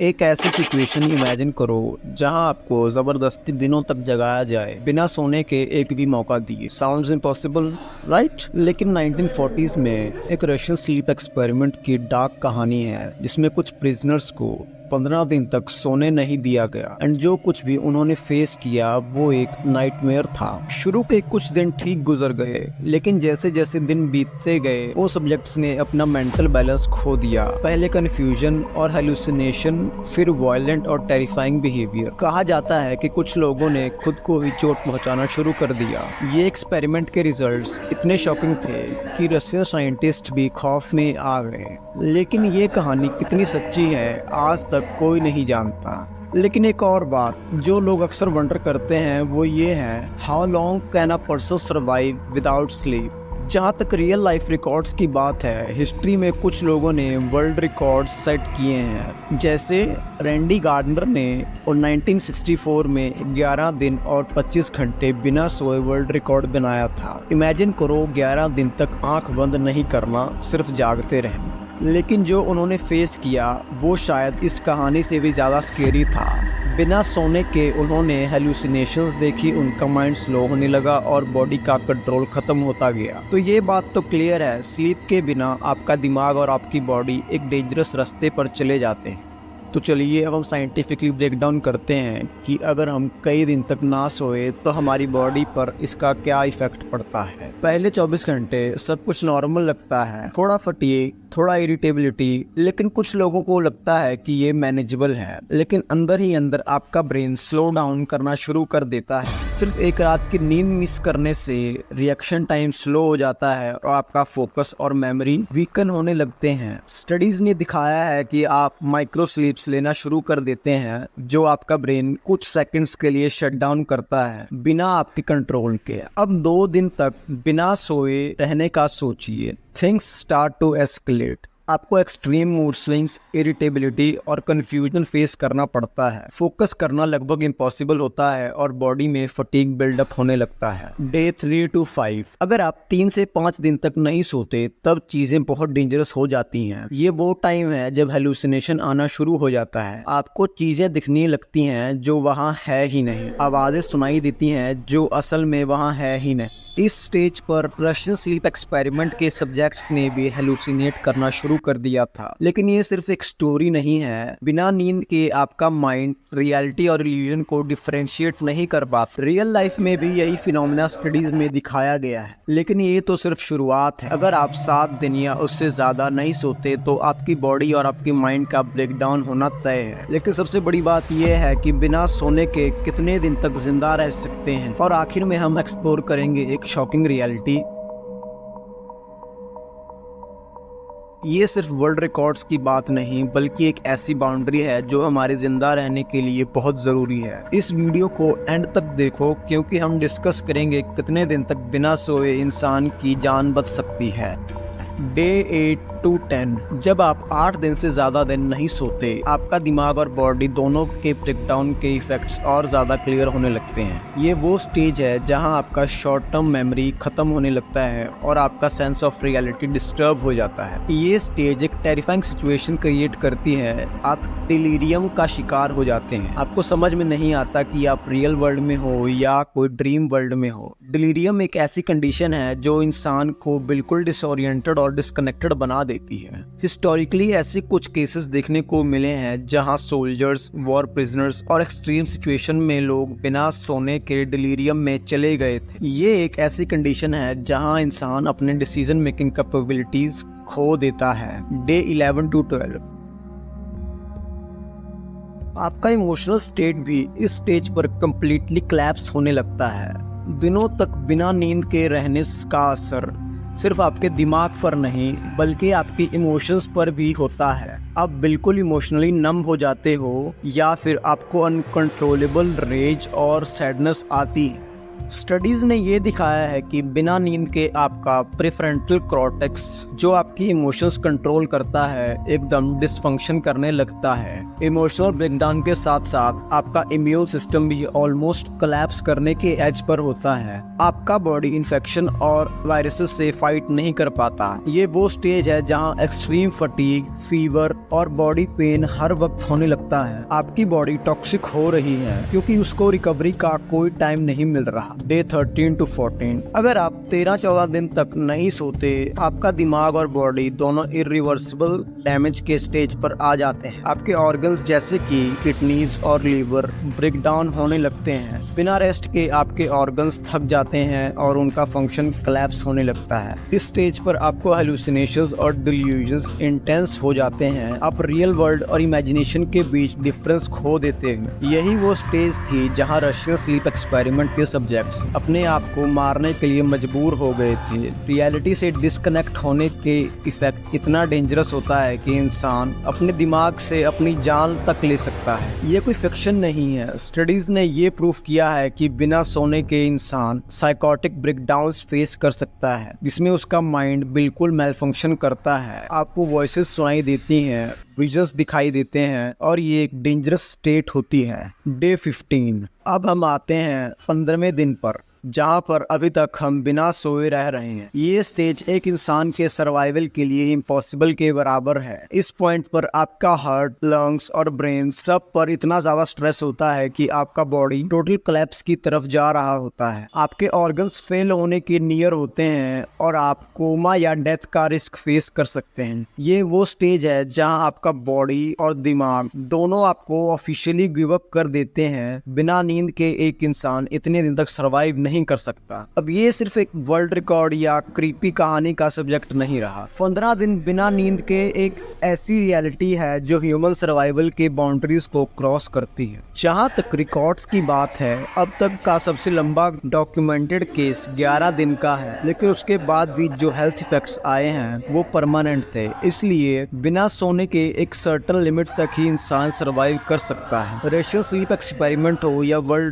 एक ऐसी situation imagine करो जहां आपको जबरदस्ती दिनों तक जगाया जाए बिना सोने के एक भी मौका दिए। Sounds impossible, right? लेकिन 1940s में एक रशियन स्लीप एक्सपेरिमेंट की डार्क कहानी है जिसमें कुछ प्रिजनर्स को 15 दिन तक सोने नहीं दिया गया एंड जो कुछ भी उन्होंने फेस किया वो एक नाइटमेयर था। शुरू के कुछ दिन ठीक गुजर गए, लेकिन जैसे जैसे दिन बीतते गए वो सब्जेक्ट्स ने अपना मेंटल बैलेंस खो दिया। पहले कंफ्यूजन और हेलुसिनेशन, फिर वायलेंट और टेरिफाइंग बिहेवियर। कहा जाता है कि कुछ लोगों ने खुद को ही चोट पहुंचाना शुरू कर दिया। ये एक्सपेरिमेंट के रिजल्ट्स इतने शॉकिंग थे कि रशियन साइंटिस्ट भी खौफ में आ गए। लेकिन ये कहानी कितनी सच्ची है आज तक कोई नहीं जानता। लेकिन एक और बात जो लोग अक्सर वंडर करते हैं वो ये है, how long can a person survive without sleep. जहाँ तक रियल लाइफ रिकॉर्ड्स की बात है, हिस्ट्री में कुछ लोगों ने वर्ल्ड रिकॉर्ड्स सेट किए हैं। जैसे रैंडी गार्डनर ने 1964 में 11 दिन और 25 घंटे बिना सोए वर्ल्ड रिकॉर्ड बनाया था। इमेजिन करो 11 दिन तक आंख बंद नहीं करना, सिर्फ जागते रहना। लेकिन जो उन्होंने फेस किया वो शायद इस कहानी से भी ज़्यादा स्केरी था। बिना सोने के उन्होंने हेलुसिनेशंस देखी, उनका माइंड स्लो होने लगा और बॉडी का कंट्रोल खत्म होता गया। तो ये बात तो क्लियर है, स्लीप के बिना आपका दिमाग और आपकी बॉडी एक डेंजरस रास्ते पर चले जाते हैं। तो चलिए अब हम साइंटिफिकली ब्रेक डाउन करते हैं कि अगर हम कई दिन तक ना सोए तो हमारी बॉडी पर इसका क्या इफेक्ट पड़ता है। पहले 24 घंटे सब कुछ नॉर्मल लगता है, थोड़ा फटीग, थोड़ा इरिटेबिलिटी, लेकिन कुछ लोगों को लगता है कि ये मैनेजेबल है। लेकिन अंदर ही अंदर आपका ब्रेन स्लो डाउन करना शुरू कर देता है। सिर्फ एक रात की नींद मिस करने से रिएक्शन टाइम स्लो हो जाता है और आपका फोकस और मेमोरी वीकन होने लगते हैं। स्टडीज ने दिखाया है कि आप माइक्रो स्लीप्स लेना शुरू कर देते हैं जो आपका ब्रेन कुछ सेकंड्स के लिए शट डाउन करता है बिना आपके कंट्रोल के। अब 2 दिन तक बिना सोए रहने का सोचिए। Things start to escalate. आपको एक्सट्रीम मूड स्विंग्स, इरिटेबिलिटी और कंफ्यूजन फेस करना पड़ता है। फोकस करना लगभग इम्पॉसिबल होता है और बॉडी में फटीग बिल्डअप होने लगता है। Day 3 to 5। अगर आप 3 से 5 दिन तक नहीं सोते तब चीजें बहुत डेंजरस हो जाती हैं। ये वो टाइम है जब हेलुसिनेशन आना शुरू हो जाता है। आपको चीजें दिखने लगती हैं जो वहाँ है ही नहीं, आवाजें सुनाई देती हैं जो असल में वहाँ है ही नहीं। इस स्टेज पर रशियन स्लीप एक्सपेरिमेंट के सब्जेक्ट्स ने भी हेलुसिनेट करना शुरू कर दिया था। लेकिन ये सिर्फ एक स्टोरी नहीं है। बिना नींद के आपका माइंड रियलिटी और इल्यूजन को डिफरेंशिएट नहीं कर पाता। रियल लाइफ में भी यही फिनोमेना स्टडीज में दिखाया गया है। लेकिन ये तो सिर्फ शुरुआत है। अगर आप 7 दिन या उससे ज्यादा नहीं सोते तो आपकी बॉडी और आपकी माइंड का ब्रेकडाउन होना तय है। लेकिन सबसे बड़ी बात यह है कि बिना सोने के कितने दिन तक जिंदा रह सकते हैं। और आखिर में हम एक्सप्लोर करेंगे एक शॉकिंग रियलिटी। ये सिर्फ वर्ल्ड रिकॉर्ड्स की बात नहीं बल्कि एक ऐसी बाउंड्री है जो हमारे जिंदा रहने के लिए बहुत ज़रूरी है। इस वीडियो को एंड तक देखो क्योंकि हम डिस्कस करेंगे कितने दिन तक बिना सोए इंसान की जान बच सकती है। Day 8 to 10। जब आप 8 दिन से ज़्यादा दिन नहीं सोते आपका दिमाग और बॉडी दोनों के ब्रेकडाउन के इफेक्ट्स और ज़्यादा क्लियर होने लगते हैं। ये वो स्टेज है जहां आपका शॉर्ट टर्म मेमोरी ख़त्म होने लगता है और आपका सेंस ऑफ रियलिटी डिस्टर्ब हो जाता है। ये स्टेज एक टेरिफाइंग सिचुएशन क्रिएट करती है। आप डिलीरियम का शिकार हो जाते हैं। आपको समझ में नहीं आता कि आप रियल वर्ल्ड में हो या कोई ड्रीम वर्ल्ड में हो। डिलीरियम एक ऐसी कंडीशन है जो इंसान को बिल्कुल डिसओरिएंटेड और डिस्कनेक्टेड बना देती है। हिस्टोरिकली ऐसे कुछ केसेस देखने को मिले हैं जहां सोल्जर्स, वॉर प्रिजनर्स और एक्सट्रीम सिचुएशन में लोग बिना सोने के डिलीरियम में चले गए थे। ये एक ऐसी कंडीशन है जहां इंसान अपने डिसीजन मेकिंग कैपेबिलिटीज खो देता है। Day 11 to 12। आपका इमोशनल स्टेट भी इस स्टेज पर कंप्लीटली कोलैप्स होने लगता है। दिनों तक बिना नींद के रहने का असर सिर्फ आपके दिमाग पर नहीं बल्कि आपकी इमोशंस पर भी होता है। आप बिल्कुल इमोशनली नम हो जाते हो या फिर आपको अनकंट्रोलेबल रेज और सैडनेस आती है। स्टडीज ने ये दिखाया है कि बिना नींद के आपका प्रीफ्रंटल कॉर्टेक्स, जो आपकी इमोशंस कंट्रोल करता है, एकदम डिसफंक्शन करने लगता है। इमोशनल ब्रेकडाउन के साथ साथ आपका इम्यून सिस्टम भी ऑलमोस्ट कोलैप्स करने के एज पर होता है। आपका बॉडी इन्फेक्शन और वायरसेस से फाइट नहीं कर पाता। ये वो स्टेज है जहाँ एक्सट्रीम फटीग, फीवर और बॉडी पेन हर वक्त होने लगता है। आपकी बॉडी टॉक्सिक हो रही है क्योंकि उसको रिकवरी का कोई टाइम नहीं मिल रहा। डे 13 to 14, अगर आप 13-14 दिन तक नहीं सोते, आपका दिमाग और बॉडी दोनों इरिवर्सिबल डैमेज के स्टेज पर आ जाते हैं। आपके ऑर्गन्स जैसे कि किडनीज और लीवर ब्रेक डाउन होने लगते हैं। बिना रेस्ट के आपके ऑर्गन्स थक जाते हैं और उनका फंक्शन कोलैप्स होने लगता है। इस स्टेज पर आपको हेलुसिनेशंस और डिल्यूजन्स इंटेंस हो जाते हैं। आप रियल वर्ल्ड और इमेजिनेशन के बीच डिफरेंस खो देते हैं। यही वो स्टेज थी जहां रशियन स्लीप एक्सपेरिमेंट के सब्जेक्ट्स अपने आप को मारने के लिए मजबूर हो गए थे। रियलिटी से डिस्कनेक्ट होने के इफेक्ट इतना डेंजरस होता है कि इंसान अपने दिमाग से अपनी जान तक ले सकता है। ये कोई फिक्शन नहीं है। स्टडीज ने ये प्रूफ किया है कि बिना सोने के इंसान साइकोटिक ब्रेकडाउन्स फेस कर सकता है, जिसमें उसका माइंड बिल्कुल मेलफंक्शन करता है। आपको वॉइसेस सुनाई देती हैं, विजन्स दिखाई देते हैं और ये एक डेंजरस स्टेट होती है। डे 15, अब हम आते हैं 15वें दिन पर, जहाँ पर अभी तक हम बिना सोए रह रहे हैं। ये स्टेज एक इंसान के सर्वाइवल के लिए इम्पॉसिबल के बराबर है। इस पॉइंट पर आपका हार्ट, लंग्स और ब्रेन सब पर इतना ज्यादा स्ट्रेस होता है कि आपका बॉडी टोटल कोलैप्स की तरफ जा रहा होता है। आपके ऑर्गन्स फेल होने के नियर होते हैं और आप कोमा या डेथ का रिस्क फेस कर सकते हैं। ये वो स्टेज है जहाँ आपका बॉडी और दिमाग दोनों आपको ऑफिशियली गिव अप कर देते हैं। बिना नींद के एक इंसान इतने दिन तक सर्वाइव नहीं कर सकता। अब ये सिर्फ एक वर्ल्ड रिकॉर्ड या क्रीपी कहानी का सब्जेक्ट नहीं रहा। 15 दिन बिना नींद के एक ऐसी रियलिटी है जो ह्यूमन सर्वाइवल के बाउंड्रीज को क्रॉस करती है। जहां तक रिकॉर्ड्स की बात है, अब तक का सबसे लंबा डॉक्यूमेंटेड केस 11 दिन का है, लेकिन उसके बाद भी जो हेल्थ इफेक्ट्स आए हैं वो परमानेंट थे। इसलिए बिना सोने के एक सर्टेन लिमिट तक ही इंसान सर्वाइव कर सकता है। रशियन स्लीप एक्सपेरिमेंट हो या वर्ल्ड